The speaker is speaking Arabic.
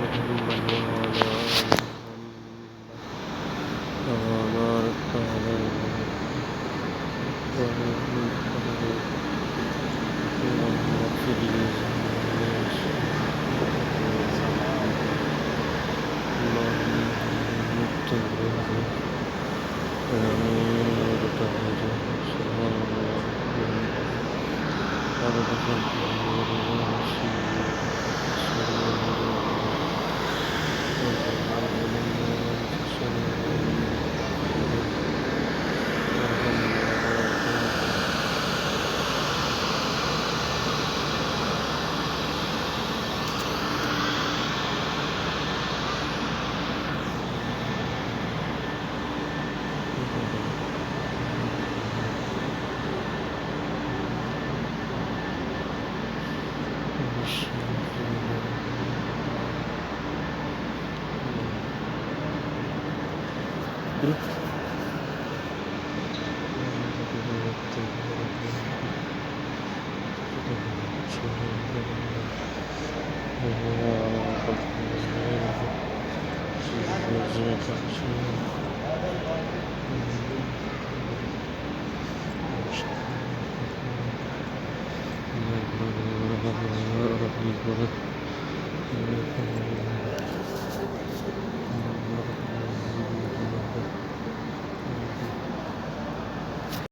محمد وعلى آل محمد كما باركت على إبراهيم وعلى آل اللهم اغفر لي ذنوبي اللهم إني التواب الأمين الطاهر سبحان الله عدد خلقه ورضا نفسه وسبحان الله وتعالى مما أنفسنا ومما